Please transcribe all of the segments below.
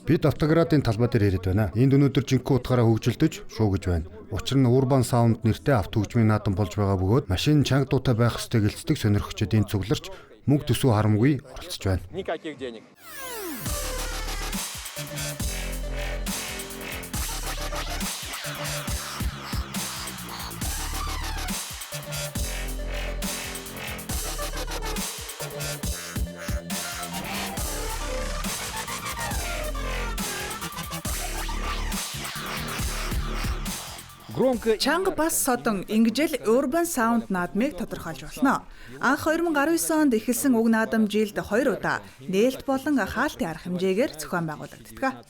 Бид автоградын талбай дээр ирээд байна. Энд өнөөдөр жинхэнэ утгаараа хөгжилдөж шуу гэж байна. Учир нь Urban Sound нэртэй авто хөгжмийн наадам болж байгаа бөгөөд машин чанга дуутай байх ёстой гэлцдэг сонирхогчид энд цугларч мөнгө төсөв харамгүй оролцож байна. Никаких денег. Чанга бас содон ингэж л Urban Sound наадмыг тодорхойлж болно. Анх 2019 онд эхэлсэн уг наадам жилд 2 удаа нээлт болон хаалтын арга хэмжээгээр зохион байгуулагддаг.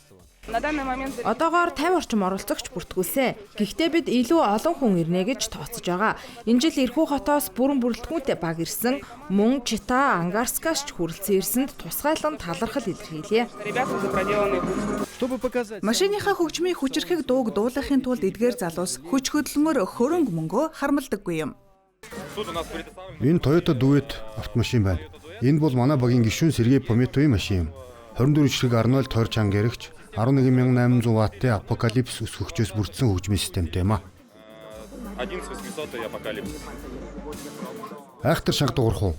Одоогоор 50 орчим оролцогч бүртгүүлсэн. Гэхдээ бид илүү олон хүн ирнэ гэж тооцож байгаа. Энэ жил Ирхүү хотоос бүрэн бүрэлдэхүүнтэй баг ирсэн, мөн Чита, Ангарскаас ч хүрэлцэн ирсэнд тусгайлан талархал илэрхийлье. Машиныхаа хөгжмийн хүчирхэг дууг дуулахын тулд эдгээр залуус хүч хөдөлмөр хөрөнгө мөнгөө хармалдаггүй юм. Энэ Toyota Duet автомашин байна. Энэ бол манай багийн гишүүн Сергей Пометовын машин юм. 24 ширхэг Arnold тойр чанга яригч 11800 ваттын Apocalypse өсгөгчөөс бүрдсэн хөгжмийн системтэй юм а. 11800 Apocalypse. Айхтар шанга дуурах уу?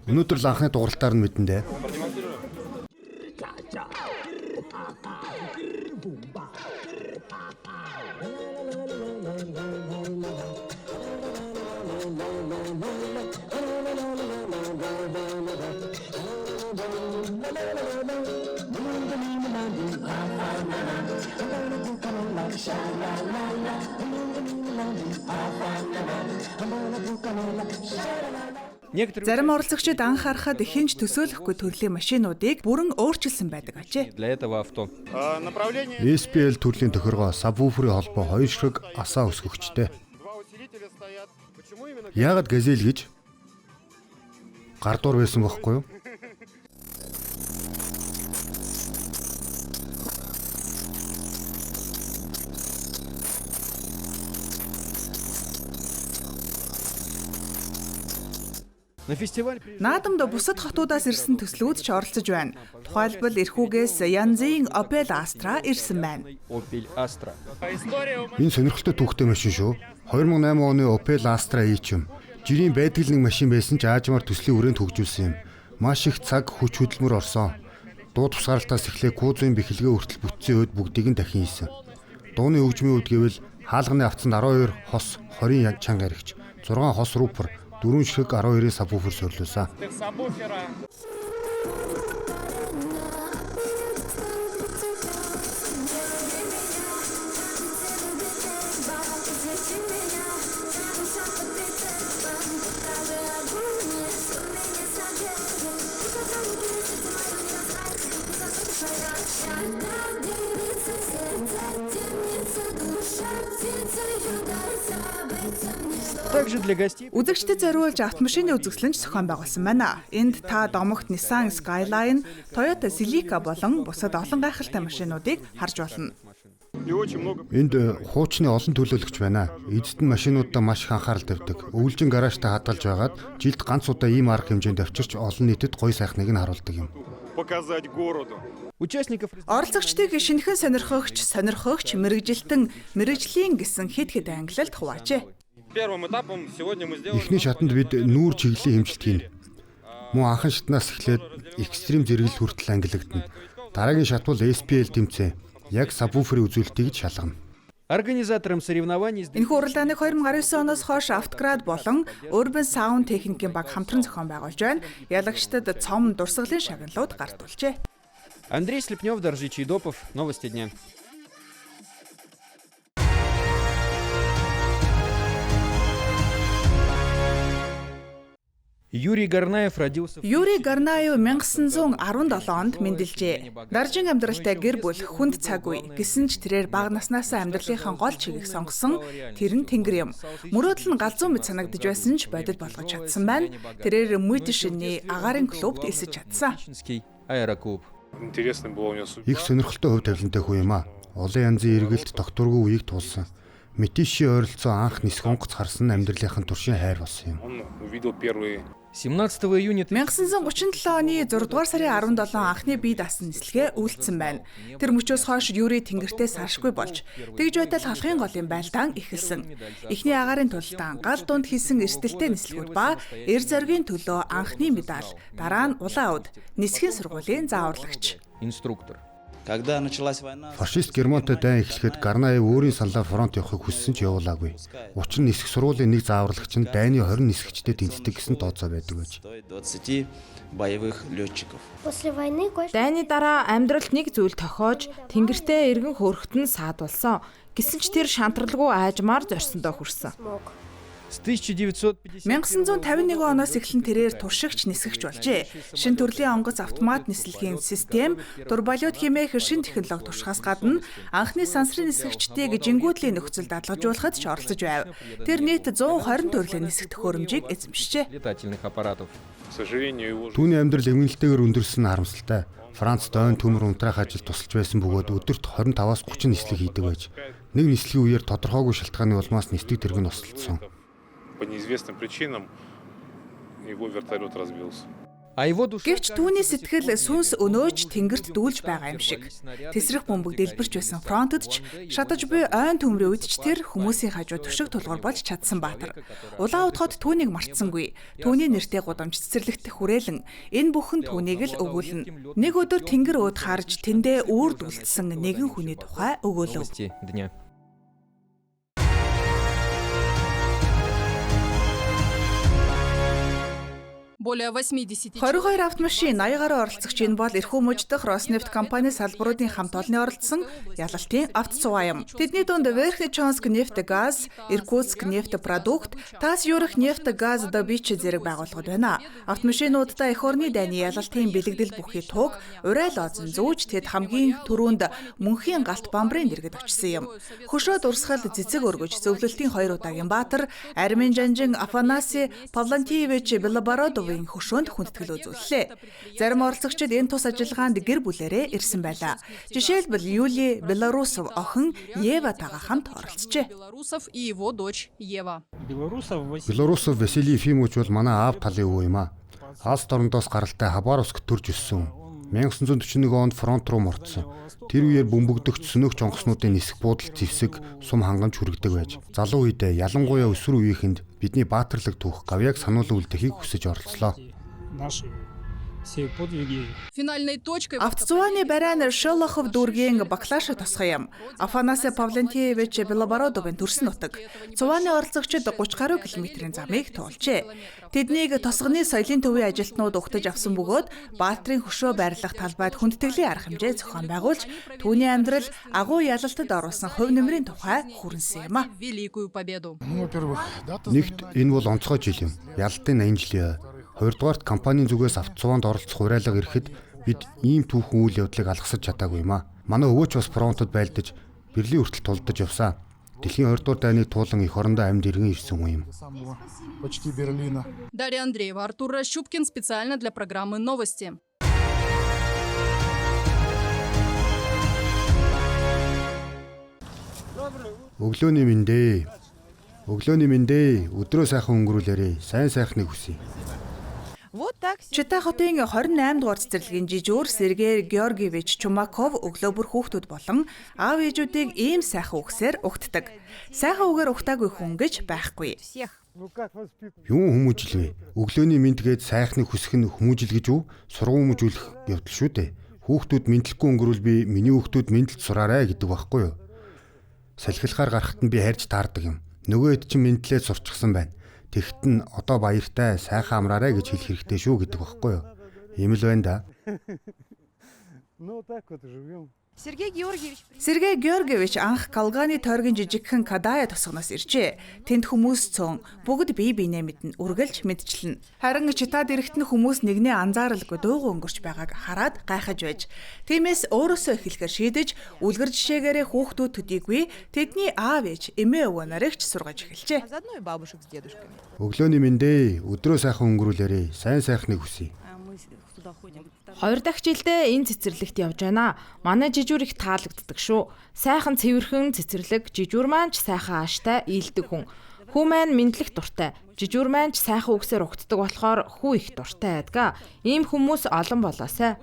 Өнөөдөр л анхны дууралтаар нь мэдэн дээ. Зарим оролцогчид анх харахад хинж төсөөлөхгүй төрлийн машинуудыг бүрэн өөрчилсөн байдаг ажээ. SPL төрлийн тохиргоо сабвуферийн холбоо 2 ширхэг асаа өсгөгчтэй. Яагаад газель гэж гардуур байсан бохоггүй юу? Наадамд бусад хотуудаас ирсэн төслүүд ч оролцож байна. Тухайлбал Ирхүүгээс Янзын Opel Astra ирсэн байна. Энэ сонирхолтой түүхтэй машин шүү. 2008 оны Opel Astra E-ч юм. Жирийн байдаг л нэг машин байсан ч аажмаар төслийн үрээнд хөгжүүлсэн юм. Маш их цаг хүч хөдөлмөр орсон. Дуу тусгаарлалтаас эхлээ кузовын бэхэлгээ хүртэл бүтцийн үед бүгдийг нь дахин хийсэн. Дууны хөгжмийн үед гэвэл хаалганы автсанд 12 хос 20 чанга яригч, 6 хос рупер, 4 ширхэг 12-ийн сабвуфер сурлуулсан. Үзэгчдэд зориулж автомашины үзэсгэлэнч зохион байгуулсан байна. Энд та домогт Nissan Skyline, Toyota Celica болон бусад олон гайхалтай машинуудыг харж болно. Энд хуучны олон төлөөлөгч байна. Эзэд нь машинуудаа маш их анхаарал тавьдаг. Өвлжин гаражтай хадгалж байгаад жилд ганц удаа ийм арга хэмжээнд авчирч олон нийтэд гоё сайхныг нь харуулдаг юм. Оролцогчдыг шинэхэн сонирхогч, мэрэгжилтэн, мэрэгжлийн гэсэн хэд хэд ангилалд хуваажээ. Эхний шатанд бид нүүр чиглэлийн хэмжилтгийг мөн анхан шатнаас эхлээд экстрим зэрэглэл хүртэл ангилагдана. Дараагийн шат бол SPL тэмцээн. Яг сабвуферийн үзүүлэлтийг шалгана. Энэхүү уралдааныг 2019 оноос хойш Автоград болон Urban Sound техникийн баг хамтран зохион байгуулж байна. Ялагчдад цом дурсгалын шагналууд гартуулжээ. Андрей Слепнев, Доржи Чайдопов, Новости дня. Юрий Гарнаев 1917 онд мэндэлжээ. Даржин амьдралтай гэр бүл, хүнд цаг үе гэсэн ч тэрээр бага наснаасаа амьдралынхаа гол чигийг сонгосон. Тэр нь тэнгэр юм. Мөрөөдөл нь галзуу мэт санагдаж байсан ч бодит болгож чадсан байна. Тэрээр Мүйтэшний агаарын клубт элсэж чадсан. Их сонирхолтой хувь тавилантай хүн юм а. Олон янзын эргэлт докторгүй үеийг туулсан. Митиши ойролцоо анх нисэх онгоц харсан амьдралынхын туршийн хайр болсон юм. Он увидел первые 17 июня 1937 оны 6 дугаар сарын 17 анхны бие даасан нислэгээ үйлдсэн байна. Тэр мөчөөс хойш Юрий тэнгэртээ саршгүй болж тэгж байтал халахын голын байлдаан эхэлсэн. Эхний агаарын тулдаан гал дунд хийсэн эрсдэлтэй нислэгүүд ба эр зоригийн төлөө анхны медаль, дараа нь улаан уд, нисхийн сургуулийн зааварлагч. инструктор. Когда началась война, Фашист Германтай дайн эхлэхэд Гарнаев өөрийн саналаар фронт явахыг хүссэн ч явуулаагүй. Учир нь нисэх сургуулийн нэг зааварлагч нь дайны 20 нисгчдэд тэнцдэг гэсэн тооцоо байдаг байж. 20 боевых летчиков. После войны Дайны дараа амьдралд нэг зүйл тохиож тэнгэртээ эргэн хөөрөхт нь саадулсан. Гэсэн ч тэр шантралгүй аажмаар зорьсондоо хүрсэн. смог. С 1950 1951 оноос эхлэн тэрээр туршигч нисгэгч болжээ. Шин төрлийн онгоц автомат нислэгийн систем, дурбалиуд хэмээх шин технологи туршихаас гадна анхны сансрын нисгэгчдийг жингүүдлийн нөхцөл дадлгажуулахад ч оролцож байв. Тэр нийт 120 төрлийн нисэх төхөөрөмжийг эзэмшжээ. летательных аппаратов. К сожалению, его Түүний амьдрал эмгэнэлтэйгээр өндөрсөн нь харамсалтай. Францд ойн төмөр унтраах ажил тусалж байсан бөгөөд өдөрт 25-аас 30 нислэг хийдэг байж. Нэг нислэгийн үеэр тодорхойгүй шалтгааны улмаас нисдэг тэрэг нь осолдсон. по неизвестным причинам его вертолет разбился. А его душа Гэвч түүний сэтгэл сүнс өнөөж тэнгэрт дүүлж байгаа юм шиг. Тэсрэх бөмбөг дэлбэрч байсан фронтод ч шатаж буй ойн төмрийн үед ч тэр хүмүүсийн хажуу түшиг тулгуур болж чадсан баатар. Улаан удахад түүнийг мартсангүй. Түүний нэртэй гудамж цэцэрлэгдэх хүрээлэн энэ бүхэн түүнийг л өгүүлнэ. Нэг өдөр тэнгэр өөд харж тэндээ үүрд үлдсэн нэгэн хүний тухай өгөөлөв. новости дня. Более 80 22 автомашин 80 гаруй оролцогчийн бол эрхүү мужидах Роснефть компани салбаруудын хамт олонны оролцсон ялалтын автоцугаа юм. Тэдний дунд Верхнечонск нефтегаз, Иркутск нефтепродукт, Тас Юрх нефтегаз добич зэрэг байгууллагууд байна. Автомашинуудаа эх орны дайны ялалтын бэлэгдэл бүхий туг, урай лозон зүүж тэд хамгийн түрүүнд мөнхийн галт бамбрын дэргэд очсон юм. Хөшөө дурсгал цэцэг өргөж зөвлөлтийн 2 удаагийн баатар Армин Жанжин Афанасий Павлантиевич Белобородов хөшөөнд хүндэтгэл үзүүллээ. Зарим оролцогчид энэ тус ажиллагаанд гэр бүлээрээ ирсэн байлаа. Жишээлбэл Юлий Белорусов охин Еватайгаа хамт оролцжээ. белорусов и его дочь Ева. Белорусов Василий Ефимович бол манай аав талын өвөө юм а. Алс дорндоос гаралтай Хабаровск төрж өссөн. 1941 онд фронт руу мордсон. Тэр үеэр бөмбөгдөгч сөнөөгч онгоцнуудын нисэх буудал зэвсэг сум хангамж хүргэдэг байж. Залуу үедээ ялангуяа өсвөр үеийнхэнд бидний баатарлаг түүх гавьяаг сануулсан үлдэхийг хүсэж оролцлоо. Финальной точкой Автоцугааны бариан Шолохов дүүргийн баклаш тосгоо юм. Афанасий Павлантиевич Белобородовын төрсөн нутаг. Цугааны оролцогчид 30 гаруй километрийн замыг туулжээ. Тэднийг тосгоны соёлын төвийн ажилтнууд угтаж авсан бөгөөд баатрын хөшөө байрлах талбайд хүндэтгэлийн арга хэмжээ зохион байгуулж түүний амьдрал агуу ялалтад оруулсан хувь нэмрийн тухай хүрнсэн юм а. великую победу. Нэгт энэ бол онцгой жил юм. Ялалтын 80 жилийн. Хоёрдугаарт компанийн зүгээс автоцугаанд оролцох хураалга ирэхэд бид ийм түүхэн үйл явдлыг алгасаж чадаагүй юм а. Манай өвөөч бас фронтод байлдаж Берлин хүртэл тулдаж явсан. Дэлхийн 2 дугаар дайныг туулан эх орондоо амьд иргэн ирсэн хүн юм. Дарья Андреева, Артур Рощупкин специально для программы «Новости». Өглөөний мэндэ. Өглөөний мэндэ. Өдрөө сайхан өнгөрүүлээрэй. Сайн сайхныг хүсье. Читай хотын 28 дугаар цэцэрлэгийн жижүүр Сергей Георгиевич Чумаков өглөө бүр хүүхдүүд болон аав ээжүүдийг ийм сайхан үгсээр угтдаг. Сайхан үгээр угтаагүй хүн гэж байхгүй. Юу хүмүүжил вэ? Өглөөний мэндгээд сайхныг хүсэх нь хүмүүжил гэж үү? Сургуумжуулах явдал шүү дээ. Хүүхдүүд мэдлэхгүй өнгөрүүл би миний хүүхдүүд мэдлэлд сураарай гэдэг байхгүй юу? Салхилахаар гарахт нь би харж таардаг юм. Нөгөө хэд чинь мэдлээд сурчсан байна. Тэгт нь одоо баяртай сайхан амраарай гэж хэлэх хэрэгтэй шүү гэдэг багхгүй юу? Ийм л байна да. Сергей Георгиевич анх Калганы тойргийн жижигхэн Кадая тосгоноос иржээ. Тэнд хүмүүс цөөн бүгд бие биенээ мэднэ, үргэлж мэдчилнэ. Харин читад ирэхт нь хүмүүс нэгнээ анзааралгүй дуугүй өнгөрч байгааг хараад гайхаж байж. Тиймээс өөрөөсөө эхлэхээр шийдэж үлгэр жишээгээрээ хүүхдүүд төдийгүй тэдний аав ээж, эмээ өвөө нарыг ч сургаж эхэлжээ. Өглөөний мэндэ. Өдрөө сайхан өнгөрүүлээрэй. Сайн сайхныг хүсье. 2 дахь жилдээ энэ цэцэрлэгт явж байна. Манай жижүүр их таалагддаг шүү. Сайхан цэвэрхэн цэцэрлэг, жижүүр маань ч сайхан ааштай, ийдэг хүн. Хүү маань мэдлэх дуртай. Жижүүр маань ч сайхан үгсээр угтдаг болохоор хүү их дуртай байдаг. Ийм хүмүүс олон болоосай.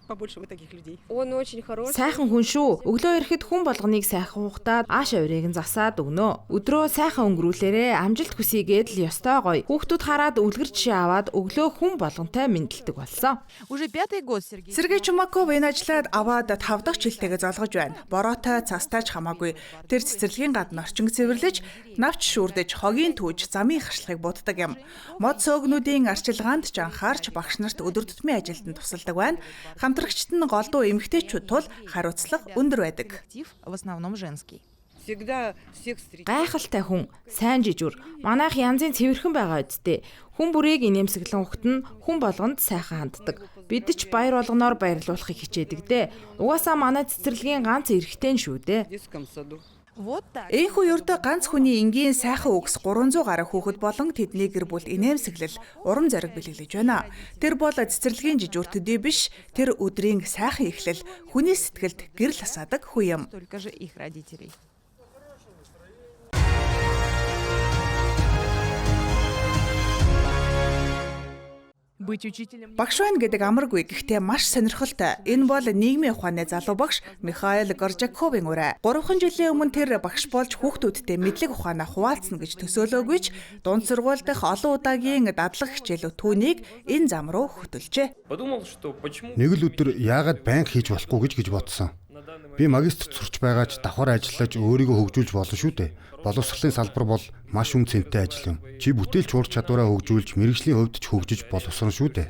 Сайхан хүн шүү. Өглөө ирэхэд хүн болгоныг сайхан ухтаад ааш авирыг нь засаад өгнө. Өдрөө сайхан өнгөрүүлээрээ амжилт хүсьегээд л ёстой гоё. Хүүхдүүд хараад үлгэр жишээ аваад өглөө хүн болгонтэй мэдлдэг болсон. Сергей Чумаков энэ ажлаад аваад 5 дахь жилтэйгээ золгож байна. Бороотой, цастайч хамаагүй. Тэр цэцэрлэгийн гадна орчин цэвэрлэж, навч шүүрдэж, хогийн түүж, замын харшлагыг буддаг юм. Мод сөөгнүүдийн арчилгаанд ч анхаарч багш нарт өдөр тутмын ажилд нь тусалдаг байна. Хамтрагчид нь голдуу эмэгтэйчүүд тул хариуцлага өндөр байдаг. Гайхалтай хүн, сайн жижүүр. Манайх янзын цэвэрхэн байгаа үсттэй. Хүн бүрийг инээмсэглэн ухтана, хүн болгонд сайхан ханддаг. Бид ч баяр болгоноор баярлуулахыг хичээдэг дээ. Угаасаа манай цэцэрлэгийн ганц эрэгтэй нь шүү дээ. Энэхүү ердөө ганц хүний энгийн сайхан үгс 300 гаруй хүүхэд болон тэдний гэр бүл инээмсэглэл, урам зориг бэлэглэж байна. Тэр бол цэцэрлэгийн жижүүр төдий биш, тэр өдрийн сайхан эхлэл, хүний сэтгэлд гэрэл асаадаг хүн юм. Багш байна гэдэг амаргүй, гэхдээ маш сонирхолтой. Энэ бол нийгмийн ухааны залуу багш Михаил Горжаковын ураа. 3 жилийн өмнө тэр багш болж хүүхдүүдтэй мэдлэг ухаанаа хуваалцна гэж төсөөлөөгүй ч дунд сургууль дахь олон удаагийн дадлаг хичээлүүд түүнийг энэ зам руу хөтөлжээ. Нэг л өдөр яагаад банк хийж болохгүй гэж бодсон. Би магистрт сурч байгаа ч давхар ажиллаж өөрийгөө хөгжүүлж болно шүү дээ. Боловсролын салбар бол маш үн цэнтэй ажил юм. Чи бүтээлч ур чадвараа хөгжүүлж, мэргэжлийн хувьд ч хөгжиж боловсрон шүү дээ.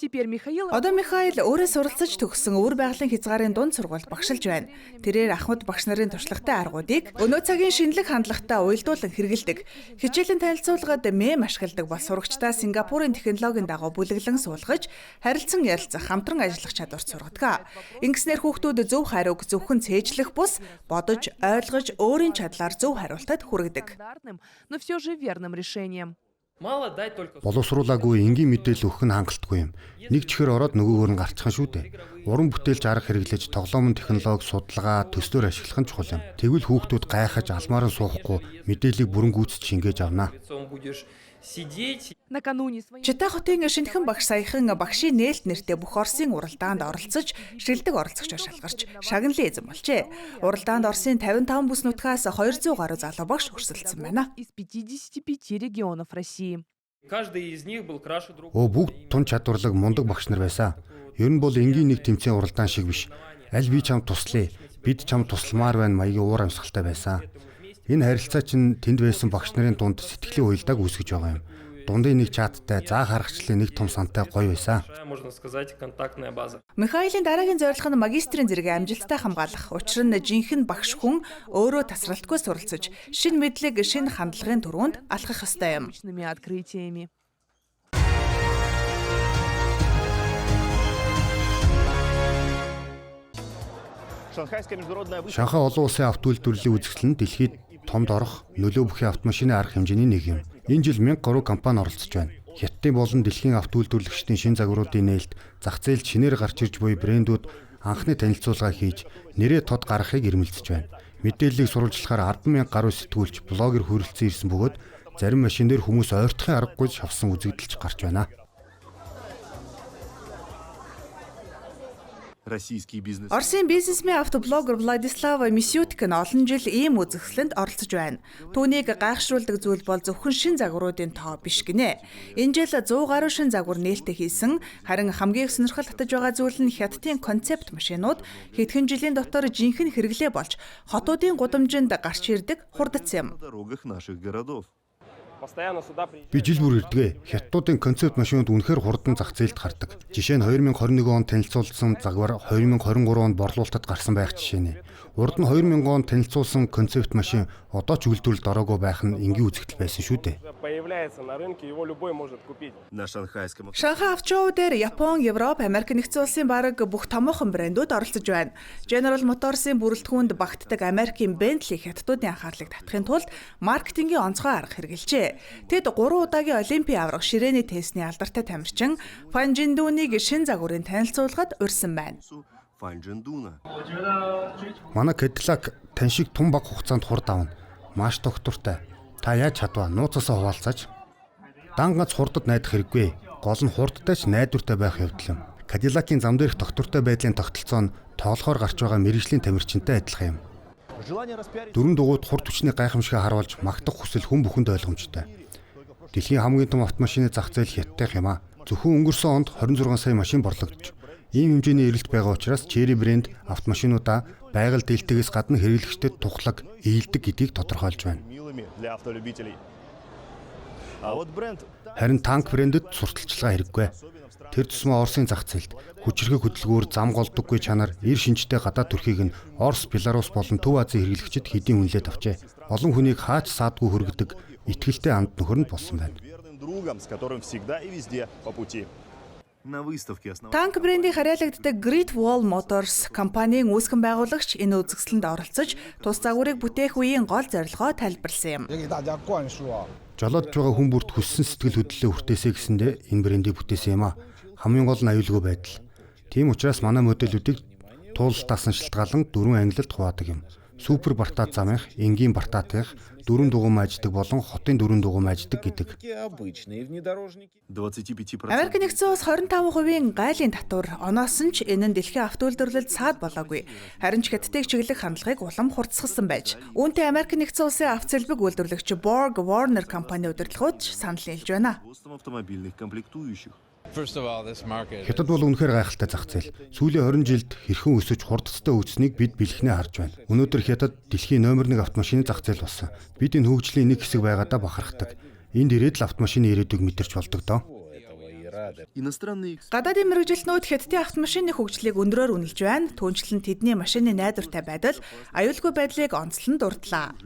Одоо Михаил өөрөө суралцаж төгссөн өвөр байгалийн хязгаарын дунд сургуульд багшилж байна. Тэрээр ахмад багш нарын туршлагатай аргуудыг өнөө цагийн шинэлэг хандлагатай уялдуулан хэрэгэлдэг. Хичээлийн танилцуулгад мем ашигладаг бол сурагчдаа Сингапурын технологийн дагуу бүлэглэн суулгаж, харилцан ярилцах, хамтран ажиллах чадварт сургадаг. Ингэснээр хүүхдүүд зөв хариуг зөвхөн цээжлэх бус бодож, ойлгож, өөрийн чадлаар зөв хариултад хүргэдэг. Боловсруулаагүй энгийн мэдээлэл өгөх нь хангалтгүй юм. Нэг чихэр ороод нөгөөгөр нь гарцхан шүү дээ. Уран бүтээлч арга хэрэглэж тоглоомын технологи, судалгаа, төслөөр ашиглах нь чухал юм. Тэгвэл хүүхдүүд гайхаж алмаар нь суухгүй мэдээллийг бүрэн гүйцэд шингээж авна. Чита хотын шинэхэн багш саяхан багшийн нээлт нэртэй бүх Оросын уралдаанд оролцож, шилдэг оролцогчоор шалгарч, шагналын эзэн болжээ. Уралдаанд Оросын 55 бүс нутгаас 200 гаруй залуу багш өрсөлдсөн байна. Бүгд тун чадварлаг мундаг багш нар байсан. Ер нь бол энгийн нэг тэмцээн уралдаан шиг биш. Аль би чамд туслая, бид чамд тусламаар байна маягийн уур амьсгалтай байсан. Энэ харилцаа чинь тэнд байсан багш нарын дунд сэтгэлийн уялдааг үүсгэж байгаа юм. Дундын нэг чаттай, заа харгачлалын нэг том сантай гоё байсан. Михаилийн дараагийн зорилго нь магистрийн зэрэг амжилттай хамгаалах. Учир нь жинхэнэ багш хүн өөрөө тасралтгүй суралцаж, шинэ мэдлэг, шинэ хандлагын төрөнд алхах ёстой юм. Шанхай олон улсын автоүлдвэрлэлийн үзэсгэлэн дэлхийд томд орох нөлөө бүхий автомашины арга хэмжээний нэг юм. Энэ жил 1000 гаруй компани оролцож байна. Хятадын болон дэлхийн автоүлдвэрлэгчдийн шин загваруудын нээлт, зах зээлд шинээр гарч ирж буй брэндүүд анхны танилцуулга хийж, нэрээ тод гаргахыг эрмэлзэж байна. Мэдээллийг сурвалжлахаар 100000 гаруй сэтгүүлч, блогер хүрэлцэн ирсэн бөгөөд зарим машин дээр хүмүүс ойртохын аргагүй шавсан үзэгдэлч гарч байна. Оросын бизнесмен автоблогер Владислав Мисютин олон жил ийм үзэсгэлэнд оролцож байна. Түүнийг гайхшруулдаг зүйл бол зөвхөн шин загваруудын тоо биш гинэ. Энэ жил 100 гаруй шин загвар нээлттэй хийсэн. Харин хамгийн их сонирхол татаж байгаа зүйл нь Хятадын концепт машинууд хэдхэн жилийн дотор жинхэнэ хэрэглээ болж хотуудын гудамжинд гарч ирдэг хурдац юм. Би жил бүр ирдэг. Хятадуудын концепт машинууд үнэхээр хурдан зах зээлд гардаг. Жишээ нь 2021 онд танилцуулсан загвар 2023 онд борлуулалтад гарсан байх жишээ нэ. Урд нь 2000 онд танилцуулсан концепт машин одоо ч үйлдвэрлэлд ороогүй байх нь энгийн үзэгдэл байсан шүү дээ. Шанхай авто дээр Япон, Европ, Америк нэгдсэн улсын бараг бүх томоохон брэндүүд оролцож байна. General Motors-ийн бүрэлдэхүүнд багтдаг Америкийн Bentley хятадуудын анхаарлыг татахын тулд маркетингийн онцгой арга хэрэгжилжээ. болжээ. Тэд 3 удаагийн Олимпийн аварга ширээний тестний алдартай тамирчин Фан Жиндүүнийг шин загварын танилцуулгад урьсан байна. Манай Cadillac тань шиг тун баг хугацаанд хурд авна. Маш доктортой. Та яаж чадваа? Нууцасаа хуваалцаач. Дангац хурдад найдах хэрэггүй. Гол нь хурдтайч найдвартай байх явдал юм. Cadillac-ийн зам дээрх доктортой байдлын тогтолцоо нь тоглохоор гарч байгаа мэргэжлийн тамирчинтай адилхан юм. Дөрөв дугуйд хурд хүчний гайхамшигыг харуулж магтах хүсэл хүн бүхэнд ойлгомжтой. Дэлхийн хамгийн том автомашины зах зээл хятадх юм а. Зөвхөн өнгөрсөн онд 26 сая машин борлогдож, ийм хэмжээний эрэлт байгаа учраас Chery брэнд автомашинуудаа байгаль дэлтгээс гадна хэрэглэгчдэд тухлаг, ийдэг гэдгийг тодорхойлж байна. Харин танк брэндэд сурталчилгаа хэрэггүй. Тэр тусмаа Оросын зах зээлд хүчирхэг хөдөлгүүр зам голдоггүй чанар, эр шинжтэй гадаад төрхийг нь Орос, Беларусь болон Төв Азийн хэрэглэгчид хэдийн үнэлээд авчээ. Олон хүнийг хаач саадгүй хүргэдэг итгэлтэй анд нөхөр нь болсон байна. Танк брендийн харьяалагддаг Great Wall Motors компанийн үүсгэн байгуулагч энэ үзэсгэлэнд оролцож, тус загварыг бүтээх үеийн гол зорилгоо тайлбарласан юм. Жолоодж байгаа хүн бүрт хүссэн сэтгэл хөдлөлөө хүртээсэй гэсэндээ энэ брендийг бүтээсэн юм а. Хамгийн гол нь аюулгүй байдал. Тийм учраас манай модельүүдийг туулалтаасан шилтгаалan 4 ангилалд хуваадаг юм. Супер бартаад замынх, энгийн бартаатынх, 4 дугуйн майждаг болон хотын 4 дугуйн майждаг гэдэг. Америк нэгдсэн улс 25% гайлын татвар оноос нь ч энэ нь дэлхийн автоулдвэрлэлд саад болоогүй. Харин ч хятадыг чиглэх хандлагыг улам хурцсгасан байж. Үүнтэй Америк нэгдсэн улсын автцэлбэг үйлдвэрлэгч Borg Warner компани удирдлагууд санал нийлж байна. Хятад бол үнэхээр гайхалтай зах зээл. Сүүлийн 20 жилд хэрхэн өсөж хурдцтай үүснийг бид бэлхнээ харж байна. Өнөөдөр Хятад дэлхийн номер 1 автомашины зах зээл болсон. Бид энэ хөгжлийн нэг хэсэг байгаадаа бахархдаг. Энд ирээд л автомашины ирээдүйг мэдэрч болдог доо. Гадаадын мэргэжилтнүүд Хятадын автомашины хөгжлийг өндрөөр үнэлж байна. Түүнчлэн тэдний машины найдвартай байдал, аюулгүй байдлыг онцлон дурдлаа.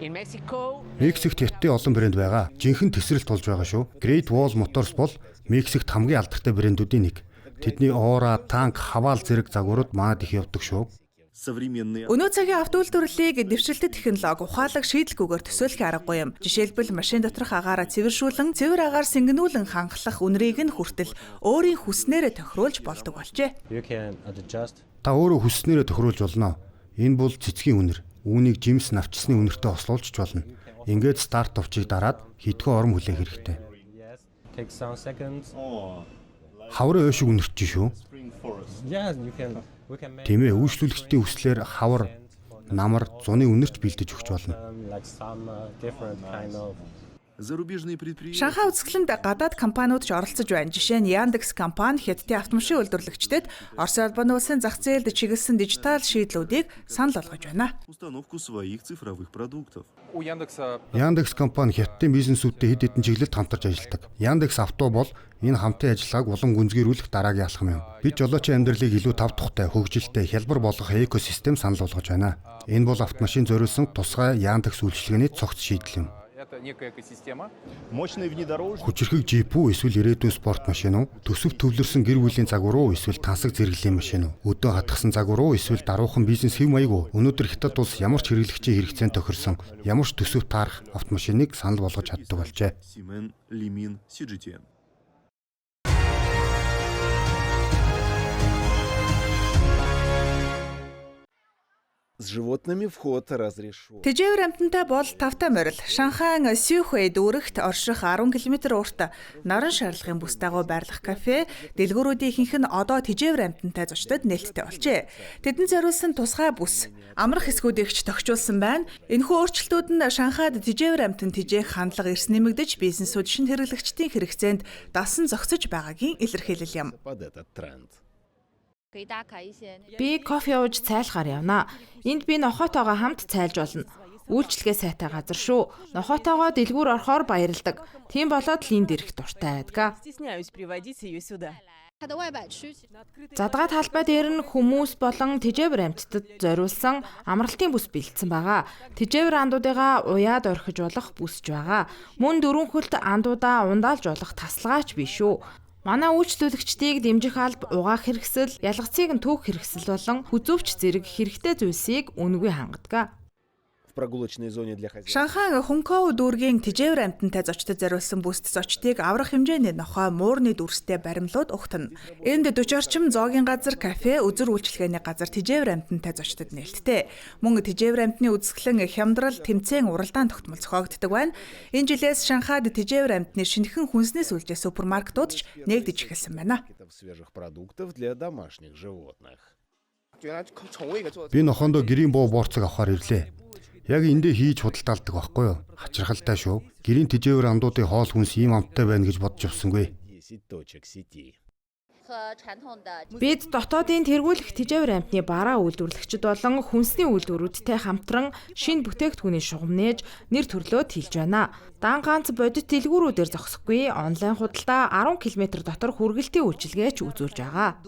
Мексикт Хятадын олон брэнд байгаа. Жинхэнэ тесрэлт болж байгаа шүү. Great Wall Motors бол Мексикт хамгийн алдартай брэндүүдийн нэг. Тэдний Ora, танк, хаваал зэрэг загварууд манад их явдаг шүү. Өнөө цагийн автоулдвэрлэлийг дэвшилтэт технологи ухаалаг шийдэлгүйгээр төсөөлөх аргагүй юм. Жишээлбэл машин доторх агаараа цэвэршүүлэн, цэвэр агаар сэнгэнүүлэн хангалах үнэрийг нь хүртэл өөрийн хүснээрээ тохируулж болдог болжээ. Та өөрөө хүснээрээ тохируулж болно. Энэ бол цэцгийн үнэр. Үүнийг жимс навчсны үнэртэй ослуулж болно. Ингээд старт овчийг дараад хитгэн ором хүлээх хэрэгтэй. Хаврын ойшиг үнэрч шүү. Тийм ээ, үйлчлүүлэгчдийн хүслээр хавар, намар, зуны үнэрч бэлдэж өгч болно. Шанхай үзэсгэлэнд гадаад компаниуд ч оролцож байна. Жишээ нь Яндекс компани Хятадын автомашин үйлдвэрлэгчдэд Оросын албаны улсын зах зээлд чиглэсэн дижитал шийдлүүдийг санал болгож байна. Яндекс компани Хятадын бизнесүүдтэй хэд хэдэн чиглэлд хамтарч ажилладаг. Яндекс Авто бол энэ хамтын ажиллагааг улам гүнзгийрүүлэх дараагийн алхам юм. Бид жолоочийн амьдралыг илүү тав тухтай, хөгжилтэй, хялбар болгох экосистем санал болгож байна. Энэ бол автомашин зориулсан тусгай Яндекс үйлчилгээний цогц шийдэл юм. Хүчирхэг жип үү эсвэл ирээдүйн спорт машин уу, төсөв төвлөрсөн гэр бүлийн загвар уу эсвэл тансаг зэрэглэлийн машин уу, өдөө хатгсан загвар уу эсвэл даруухан бизнес хэв маяг уу. Өнөөдөр Хятад улс ямар ч хэрэглэгчийн хэрэгцээнд тохирсон, ямар ч төсөв таарах автомашиныг санал болгож чаддаг болжээ. С животными вход разрешен. Тэжээвэр амтантай бол тавтай морил. Шанхайн Сюхэй дүүрэгт орших 10 км урт наран шарлагын бүс дагуу байрлах кафе дэлгүүрүүдийн ихэнх нь одоо тэжээвэр амтантай зочдод нээлттэй болжээ. Тэдэнд зориулсан тусгай бүс, амрах хэсгүүдийг ч тохижуулсан байна. Энэхүү өөрчлөлтүүд нь Шанхайд тэжээвэр амтан тэжээх хандлага эрс нэмэгдэж бизнесүүд шин хэрэглэгчдийн хэрэгцээнд дасан зохицож байгаагийн илэрхийлэл юм. Би кофе ууж цайлахаар явна. Энд би нохоотойгоо хамт цайлж болно. Үйлчлэгээ сайтай газар шүү. Нохоотойгоо дэлгүүр орохоор баярлдаг. Тийм болоод л энд ирэх дуртай байдаг. Задгаа талбай дээр нь хүмүүс болон тэжээвэр амьтдад зориулсан амралтын бүс бэлдсэн байгаа. Тэжээвэр андуудыгаа уяад орхиж болох бүсж байгаа. Мөн дөрвөн хөлт андуудаа ундаалж болох тасалгаач биш шүү. Манай үйлчлүүлэгчдийг дэмжих алба угаах хэрэгсэл, ялгцыг нь түүх хэрэгсэл болон хүзүүвч зэрэг хэрэгтэй зүйлсийг үнэгүй хангадаг. прогулочной зоне для хозяев. Шанхай Хонкоу дүүргийн тижээвэр амьтантай зочдод зориулсан бүст зочдыг аврах хэмжээний нохой муурны дүрстэй баримлууд угтана. Энд 40 орчим зоогийн газар, кафе, үзүр үйлчилгээний газар тижээвэр амьтантай зочдод нээлттэй. Мөн тижээвэр амьтны үзэсгэлэн хямдрал, тэмцээн, уралдаан тогтмол зохиогддог байна. Энэ жилээс Шанхайд тижээвэр амьтны шинэхэн хүнсний сүлжээ супермаркетууд ч нээгдэж эхэлсэн байна. Свежих продуктов для домашних животных. Би нохоондоо гэрийн буу боорцог авахар ирлээ. Яг эндээ хийж худалдаалдаг байхгүй юу? Хачирхалтай шүү. Гэрийн тижээвэр амдуудын хоол хүнс ийм амттай байна гэж бодож явсангүй. 10 точек сети. Бид дотоодын тэргүүлэх тижээвэр амьтны бараа үйлдвэрлэгчид болон хүнсний үйлдвэрүүдтэй хамтран шинэ бүтээгдэхүүний шугам нээж нэр төрлөө тэлж байна. Дан ганц бодит дэлгүүрүүдээр зогсохгүй онлайн худалдаа 10 км дотор хүргэлтийн үйлчилгээч үзүүлж байгаа.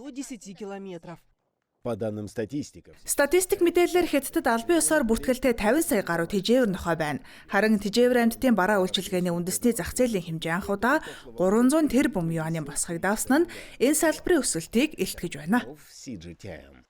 По данным статистиков, Статистик мэдээлэлээр Хятадд албан ёсоор бүртгэлтэй 50 сая гаруй тижээвэр нохой байна. Харин тижээвэр амьтдын бараа үйлчилгээний үндэсний зах зээлийн хэмжээ анх удаа 300 тэрбум юанийн босхийг давсан нь энэ салбарын өсөлтийг илтгэж байна. в CGTM.